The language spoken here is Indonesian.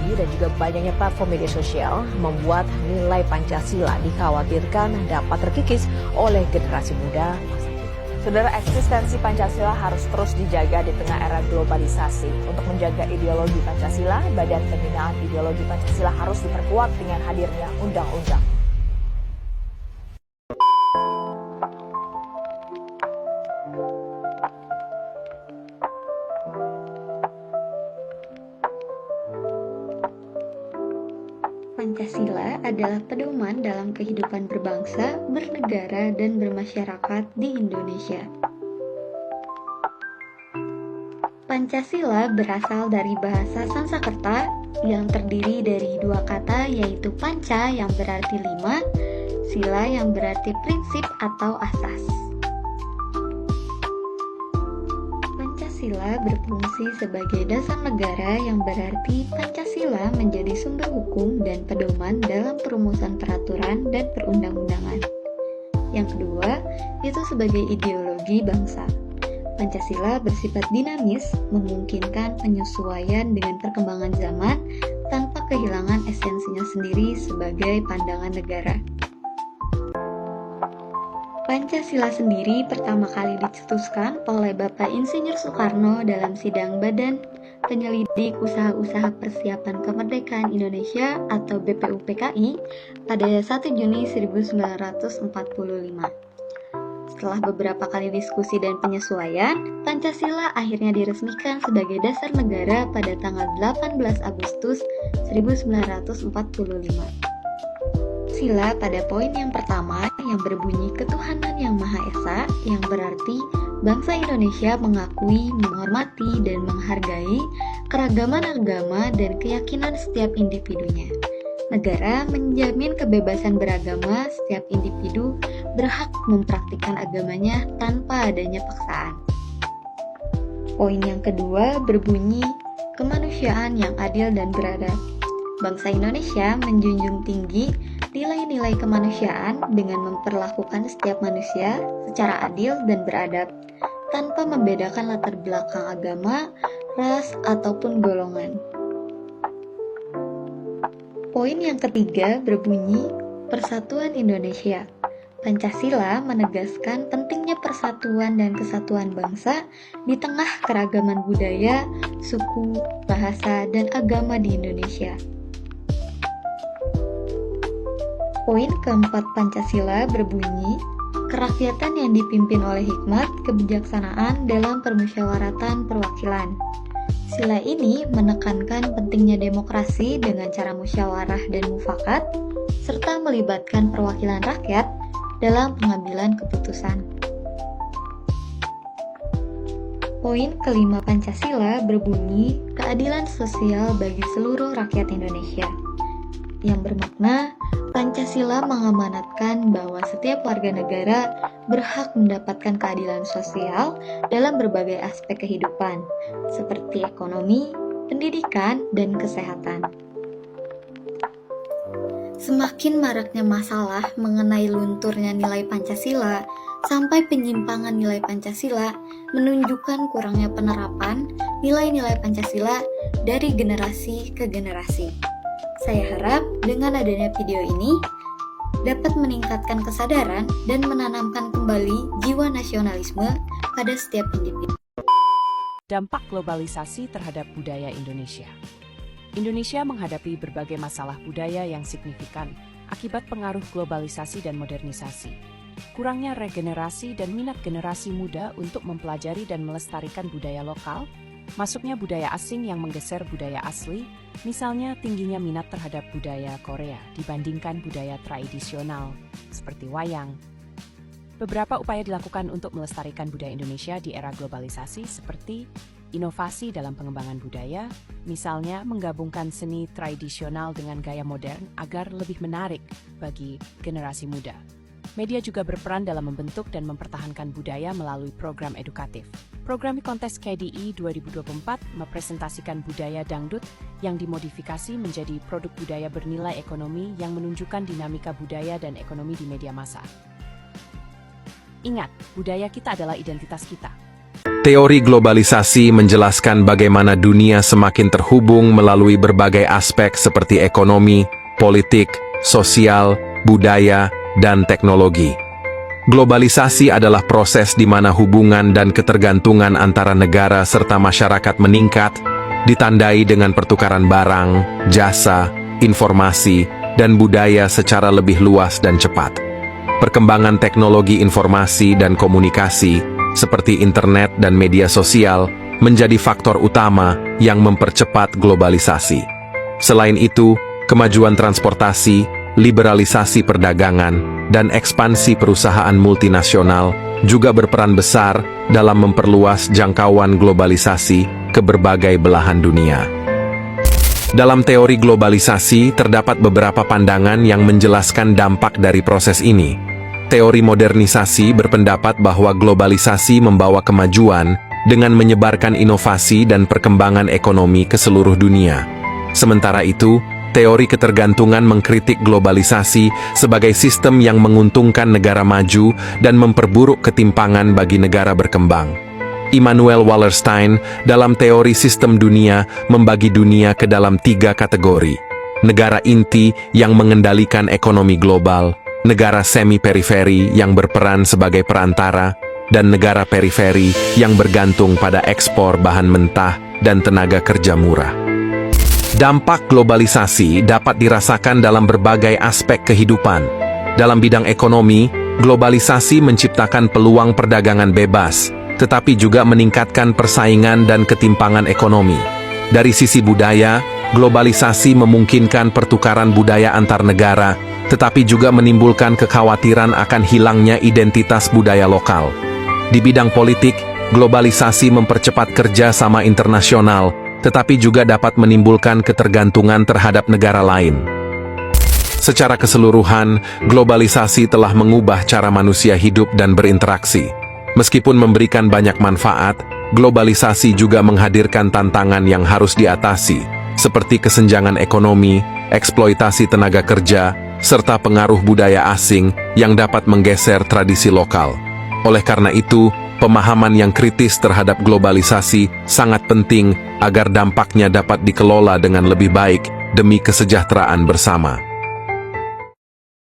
teknologi dan juga banyaknya platform media sosial membuat nilai Pancasila dikhawatirkan dapat terkikis oleh generasi muda. Saudara, eksistensi Pancasila harus terus dijaga di tengah era globalisasi. Untuk menjaga ideologi Pancasila, Badan Pembinaan Ideologi Pancasila harus diperkuat dengan hadirnya undang-undang. Pancasila adalah pedoman dalam kehidupan berbangsa, bernegara, dan bermasyarakat di Indonesia. Pancasila berasal dari bahasa Sanskerta yang terdiri dari dua kata yaitu panca yang berarti lima, sila yang berarti prinsip atau asas. Pancasila berfungsi sebagai dasar negara yang berarti Pancasila menjadi sumber hukum dan pedoman dalam perumusan peraturan dan perundang-undangan. Yang kedua, itu sebagai ideologi bangsa. Pancasila bersifat dinamis, memungkinkan penyesuaian dengan perkembangan zaman tanpa kehilangan esensinya sendiri sebagai pandangan negara. Pancasila sendiri pertama kali dicetuskan oleh Bapak Insinyur Soekarno dalam sidang Badan Penyelidik Usaha-Usaha Persiapan Kemerdekaan Indonesia atau BPUPKI pada 1 Juni 1945. Setelah beberapa kali diskusi dan penyesuaian, Pancasila akhirnya diresmikan sebagai dasar negara pada tanggal 18 Agustus 1945. Sila pada poin yang pertama yang berbunyi ketuhanan yang Maha Esa, yang berarti bangsa Indonesia mengakui, menghormati, dan menghargai keragaman agama dan keyakinan setiap individunya. Negara menjamin kebebasan beragama, setiap individu berhak mempraktikkan agamanya tanpa adanya paksaan. Poin yang kedua berbunyi kemanusiaan yang adil dan beradab. Bangsa Indonesia menjunjung tinggi nilai-nilai kemanusiaan dengan memperlakukan setiap manusia secara adil dan beradab, tanpa membedakan latar belakang agama, ras, ataupun golongan. Poin yang ketiga berbunyi Persatuan Indonesia. Pancasila menegaskan pentingnya persatuan dan kesatuan bangsa di tengah keragaman budaya, suku, bahasa, dan agama di Indonesia. Poin keempat Pancasila berbunyi, kerakyatan yang dipimpin oleh hikmat, kebijaksanaan dalam permusyawaratan perwakilan. Sila ini menekankan pentingnya demokrasi dengan cara musyawarah dan mufakat, serta melibatkan perwakilan rakyat dalam pengambilan keputusan. Poin kelima Pancasila berbunyi, keadilan sosial bagi seluruh rakyat Indonesia, yang bermakna Pancasila mengamanatkan bahwa setiap warga negara berhak mendapatkan keadilan sosial dalam berbagai aspek kehidupan, seperti ekonomi, pendidikan, dan kesehatan. Semakin maraknya masalah mengenai lunturnya nilai Pancasila sampai penyimpangan nilai Pancasila menunjukkan kurangnya penerapan nilai-nilai Pancasila dari generasi ke generasi. Saya harap dengan adanya video ini dapat meningkatkan kesadaran dan menanamkan kembali jiwa nasionalisme pada setiap individu. Dampak globalisasi terhadap budaya Indonesia. Indonesia menghadapi berbagai masalah budaya yang signifikan akibat pengaruh globalisasi dan modernisasi. Kurangnya regenerasi dan minat generasi muda untuk mempelajari dan melestarikan budaya lokal, masuknya budaya asing yang menggeser budaya asli, misalnya tingginya minat terhadap budaya Korea dibandingkan budaya tradisional seperti wayang. Beberapa upaya dilakukan untuk melestarikan budaya Indonesia di era globalisasi seperti inovasi dalam pengembangan budaya, misalnya menggabungkan seni tradisional dengan gaya modern agar lebih menarik bagi generasi muda. Media juga berperan dalam membentuk dan mempertahankan budaya melalui program edukatif. Program kontes KDI 2024 mempresentasikan budaya dangdut yang dimodifikasi menjadi produk budaya bernilai ekonomi yang menunjukkan dinamika budaya dan ekonomi di media massa. Ingat, budaya kita adalah identitas kita. Teori globalisasi menjelaskan bagaimana dunia semakin terhubung melalui berbagai aspek seperti ekonomi, politik, sosial, budaya, dan teknologi. Globalisasi adalah proses di mana hubungan dan ketergantungan antara negara serta masyarakat meningkat, ditandai dengan pertukaran barang, jasa, informasi, dan budaya secara lebih luas dan cepat. Perkembangan teknologi informasi dan komunikasi, seperti internet dan media sosial, menjadi faktor utama yang mempercepat globalisasi. Selain itu, kemajuan transportasi, liberalisasi perdagangan, dan ekspansi perusahaan multinasional juga berperan besar dalam memperluas jangkauan globalisasi ke berbagai belahan dunia. Dalam teori globalisasi, terdapat beberapa pandangan yang menjelaskan dampak dari proses ini. Teori modernisasi berpendapat bahwa globalisasi membawa kemajuan dengan menyebarkan inovasi dan perkembangan ekonomi ke seluruh dunia. Sementara itu, teori ketergantungan mengkritik globalisasi sebagai sistem yang menguntungkan negara maju dan memperburuk ketimpangan bagi negara berkembang. Immanuel Wallerstein dalam teori sistem dunia membagi dunia ke dalam 3 kategori: negara inti yang mengendalikan ekonomi global, negara semi-periferi yang berperan sebagai perantara, dan negara periferi yang bergantung pada ekspor bahan mentah dan tenaga kerja murah. Dampak globalisasi dapat dirasakan dalam berbagai aspek kehidupan. Dalam bidang ekonomi, globalisasi menciptakan peluang perdagangan bebas, tetapi juga meningkatkan persaingan dan ketimpangan ekonomi. Dari sisi budaya, globalisasi memungkinkan pertukaran budaya antar negara, tetapi juga menimbulkan kekhawatiran akan hilangnya identitas budaya lokal. Di bidang politik, globalisasi mempercepat kerja sama internasional, tetapi juga dapat menimbulkan ketergantungan terhadap negara lain. Secara keseluruhan, globalisasi telah mengubah cara manusia hidup dan berinteraksi. Meskipun memberikan banyak manfaat, globalisasi juga menghadirkan tantangan yang harus diatasi, seperti kesenjangan ekonomi, eksploitasi tenaga kerja, serta pengaruh budaya asing yang dapat menggeser tradisi lokal. Oleh karena itu, pemahaman yang kritis terhadap globalisasi sangat penting agar dampaknya dapat dikelola dengan lebih baik demi kesejahteraan bersama.